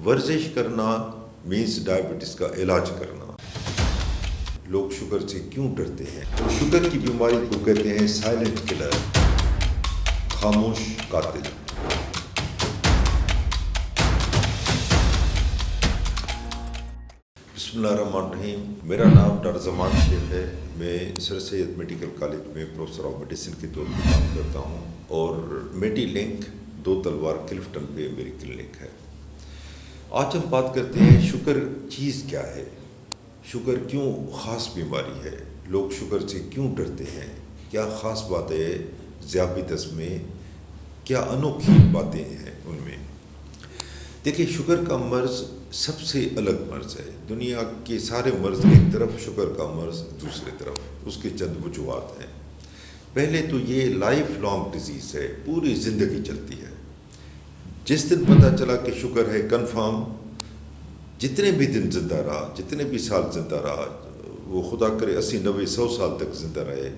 ورزش کرنا means diabetes کا علاج کرنا۔ لوگ شوگر سے کیوں ڈرتے ہیں؟ تو شوگر کی بیماری کو کہتے ہیں سائلنٹ کلر، خاموش قاتل۔ بسم اللہ الرحمن الرحیم۔ میرا نام ڈاکٹر زمان شیخ ہے۔ میں سر سید میڈیکل کالج میں پروفیسر آف میڈیسن کے طور پر کام کرتا ہوں اور میڈی لنک 2 تلوار کلفٹن پہ میری کلینک ہے۔ آج ہم بات کرتے ہیں شوگر چیز کیا ہے، شوگر کیوں خاص بیماری ہے، لوگ شوگر سے کیوں ڈرتے ہیں، کیا خاص باتیں ذیابیطس میں، کیا انوکھی باتیں ہیں ان میں۔ دیکھیں، شوگر کا مرض سب سے الگ مرض ہے۔ دنیا کے سارے مرض ایک طرف، شوگر کا مرض دوسرے طرف۔ اس کے چند وجوہات ہیں۔ پہلے تو یہ لائف لانگ ڈیزیز ہے، پوری زندگی چلتی ہے۔ جس دن پتہ چلا کہ شوگر ہے، کنفرم جتنے بھی دن زندہ رہا، جتنے بھی سال زندہ رہا، وہ خدا کرے 80 90 100 سال تک زندہ رہے،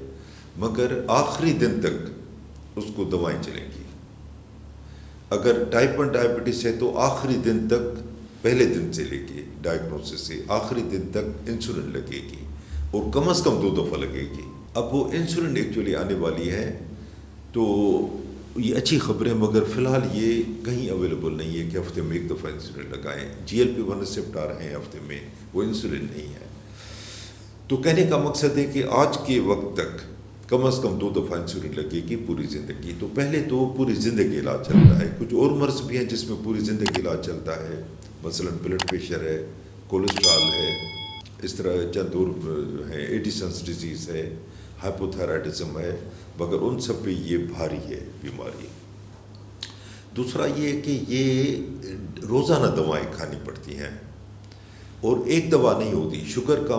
مگر آخری دن تک اس کو دوائیں چلیں گی۔ اگر ٹائپ 1 ڈائبٹیز ہے تو آخری دن تک، پہلے دن سے لے کے ڈائگنوسس سے آخری دن تک انسولن لگے گی، اور کم از کم 2 دفعہ لگے گی۔ اب وہ انسولن ایکچولی آنے والی ہے، تو یہ اچھی خبر ہے، مگر فی الحال یہ کہیں اویلیبل نہیں ہے کہ ہفتے میں 1 دفعہ انسولن لگائیں۔ GLP-1 ریسیپٹر ہیں ہفتے میں، وہ انسولن نہیں ہے۔ تو کہنے کا مقصد ہے کہ آج کے وقت تک کم از کم 2 دفعہ انسولن لگے گی پوری زندگی۔ تو پہلے تو پوری زندگی علاج چلتا ہے۔ کچھ اور مرض بھی ہیں جس میں پوری زندگی علاج چلتا ہے، مثلا بلڈ پریشر ہے، کولیسٹرول ہے، اس طرح چند اور ہیں، ایڈیسنس ڈیزیز ہے، ہائپوتھائرائڈزم ہے، مگر ان سب پہ یہ بھاری ہے بیماری۔ دوسرا یہ کہ یہ روزانہ دوائیں کھانی پڑتی ہیں، اور ایک دوا نہیں ہوتی۔ شوگر کا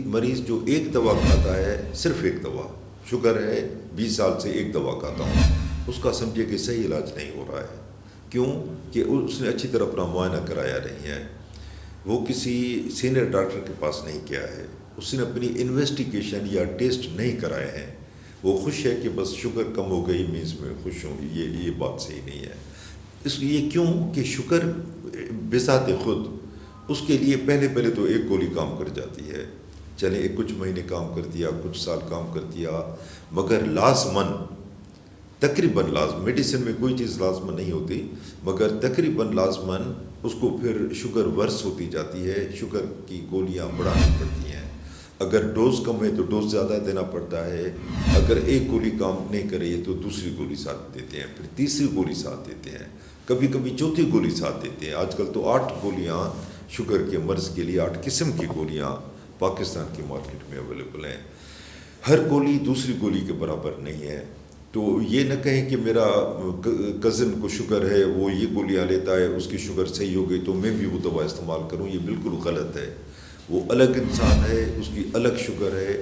مریض جو ایک دوا کھاتا ہے، صرف ایک دوا، شوگر ہے 20 سال سے ایک دوا کھاتا ہوں، اس کا سمجھے کہ صحیح علاج نہیں ہو رہا ہے۔ کیوں کہ اس نے اچھی طرح اپنا معائنہ کرایا نہیں ہے، وہ کسی سینئر ڈاکٹر کے پاس نہیں گیا ہے، اس نے اپنی انویسٹیگیشن یا ٹیسٹ نہیں کرائے ہیں۔ وہ خوش ہے کہ بس شوگر کم ہو گئی، مینس میں خوش ہوں، یہ بات صحیح نہیں ہے۔ اس لیے کیوں کہ شوگر بذات خود اس کے لیے پہلے تو ایک گولی کام کر جاتی ہے، چلے کچھ مہینے کام کر دیا، کچھ سال کام کر دیا، مگر لازماً تقریباً لازم، میڈیسن میں کوئی چیز لازماً نہیں ہوتی، مگر تقریباً لازماً اس کو پھر شوگر ورس ہوتی جاتی ہے، شوگر کی گولیاں بڑھانی پڑتی ہیں۔ اگر ڈوز کم ہے تو ڈوز زیادہ دینا پڑتا ہے، اگر ایک گولی کام نہیں کرے تو دوسری گولی ساتھ دیتے ہیں، پھر تیسری گولی ساتھ دیتے ہیں، کبھی کبھی چوتھی گولی ساتھ دیتے ہیں۔ آج کل تو 8 گولیاں شوگر کے مرض کے لیے، 8 قسم کی گولیاں پاکستان کی مارکیٹ میں اویلیبل ہیں۔ ہر گولی دوسری گولی کے برابر نہیں ہے۔ تو یہ نہ کہیں کہ میرا کزن کو شوگر ہے، وہ یہ گولیاں لیتا ہے، اس کی شوگر صحیح ہو گئی تو میں بھی وہ دوا استعمال کروں، یہ بالکل غلط ہے۔ وہ الگ انسان ہے، اس کی الگ شوگر ہے،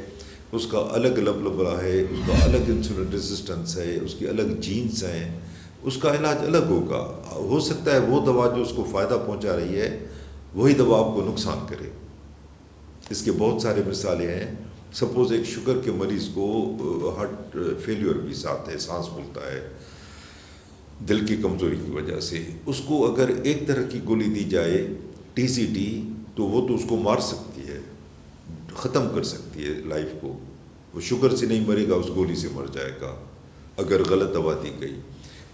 اس کا الگ لبلبہ ہے، اس کا الگ انسولن ریزسٹنس ہے، اس کی الگ جینز ہیں، اس کا علاج الگ ہوگا۔ ہو سکتا ہے وہ دوا جو اس کو فائدہ پہنچا رہی ہے، وہی دوا آپ کو نقصان کرے۔ اس کے بہت سارے مثالیں ہیں۔ سپوز ایک شوگر کے مریض کو ہارٹ فیلیور بھی ساتھ ہے، سانس پھولتا ہے دل کی کمزوری کی وجہ سے، اس کو اگر ایک طرح کی گولی دی جائے TCD، تو وہ تو اس کو مار سکتی ہے، ختم کر سکتی ہے لائف کو۔ وہ شوگر سے نہیں مرے گا، اس گولی سے مر جائے گا اگر غلط دوا دی گئی۔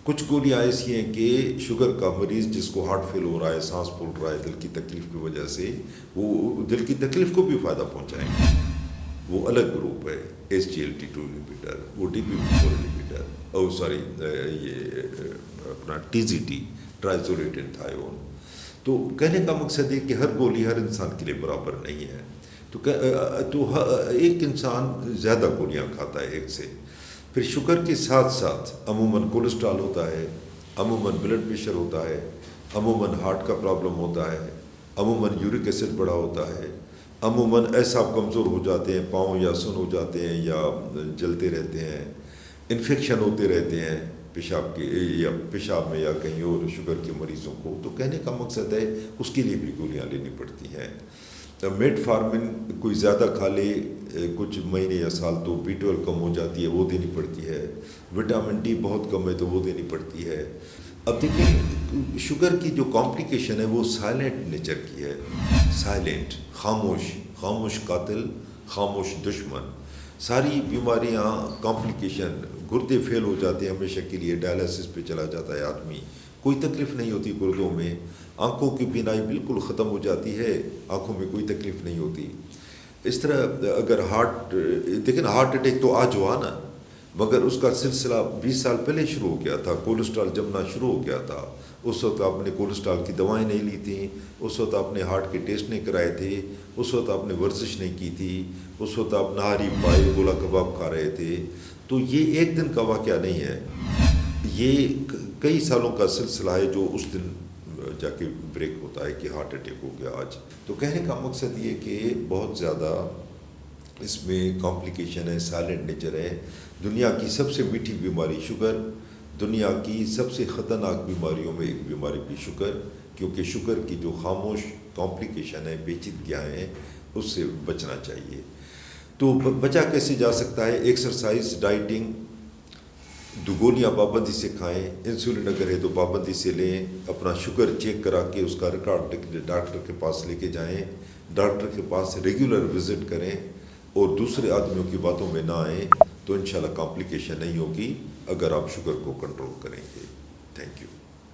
کچھ گولیاں ایسی ہیں کہ شوگر کا مریض جس کو ہارٹ فیل ہو رہا ہے، سانس پھول رہا ہے دل کی تکلیف کی وجہ سے، وہ دل کی تکلیف کو بھی فائدہ پہنچائیں گے۔ وہ الگ گروپ ہے، SGLT2 انہیبیٹر، وہ DPP-4 انہیبیٹر، یہ اپنا TZD، ٹرائزولیٹن تھائیون۔ تو کہنے کا مقصد ہے کہ ہر گولی ہر انسان کے لیے برابر نہیں ہے۔ تو ایک انسان زیادہ گولیاں کھاتا ہے ایک سے، پھر شوگر کے ساتھ ساتھ عموماً کولیسٹرول ہوتا ہے، عموماً بلڈ پریشر ہوتا ہے، عموماً ہارٹ کا پرابلم ہوتا ہے، عموماً یورک ایسڈ بڑا ہوتا ہے، عموماً اعصاب کمزور ہو جاتے ہیں، پاؤں یا سن ہو جاتے ہیں یا جلتے رہتے ہیں، انفیکشن ہوتے رہتے ہیں پیشاب میں یا کہیں اور شوگر کے مریضوں کو۔ تو کہنے کا مقصد ہے اس کے لیے بھی گولیاں لینی پڑتی ہیں۔ میٹ فارمن کوئی زیادہ کھا لے کچھ مہینے یا سال تو B12 کم ہو جاتی ہے، وہ دینی پڑتی ہے۔ وٹامن D بہت کم ہے تو وہ دینی پڑتی ہے۔ اب دیکھیں شوگر کی جو کمپلیکیشن ہے وہ سائلنٹ نیچر کی ہے، سائلنٹ، خاموش قاتل، خاموش دشمن. ساری بیماریاں کمپلیکیشن، گردے فیل ہو جاتے ہیں ہمیشہ کے لیے، ڈائلسس پہ چلا جاتا ہے آدمی، کوئی تکلیف نہیں ہوتی گردوں میں، آنکھوں کی بینائی بالکل ختم ہو جاتی ہے، آنکھوں میں کوئی تکلیف نہیں ہوتی. اس طرح اگر دیکھیں نا، ہارٹ اٹیک تو آج ہوا نا، مگر اس کا سلسلہ 20 سال پہلے شروع ہو گیا تھا. کولیسٹرال جمنا شروع ہو گیا تھا، اس وقت آپ نے کولیسٹرال کی دوائیں نہیں لی تھیں، اس وقت آپ نے ہارٹ کے ٹیسٹ نہیں کرائے تھے، اس وقت آپ نے ورزش نہیں کی تھی، اس وقت آپ نہاری پائے گولا کباب کھا رہے تھے. تو یہ ایک دن کا واقعہ نہیں ہے، یہ کئی سالوں کا سلسلہ ہے جو اس دن جا کے بریک ہوتا ہے کہ ہارٹ اٹیک ہو گیا آج. تو کہنے کا مقصد یہ کہ بہت زیادہ اس میں کمپلیکیشن ہے، سائلنٹ نیچر ہے. دنیا کی سب سے میٹھی بیماری شوگر، دنیا کی سب سے خطرناک بیماریوں میں ایک بیماری بھی شوگر، کیونکہ شوگر کی جو خاموش کمپلیکیشن ہے، پیچیدگیاں ہیں، اس سے بچنا چاہیے. تو بچا کیسے جا سکتا ہے؟ ایکسرسائز، ڈائٹنگ، 2 گولیاں پابندی سے کھائیں، انسولین اگر ہے تو پابندی سے لیں، اپنا شوگر چیک کرا کے اس کا ریکارڈ ڈاکٹر کے پاس لے کے جائیں، ڈاکٹر کے پاس ریگولر وزٹ کریں، اور دوسرے آدمیوں کی باتوں میں نہ آئیں، تو انشاءاللہ کمپلیکیشن نہیں ہوگی اگر آپ شوگر کو کنٹرول کریں گے. Thank you.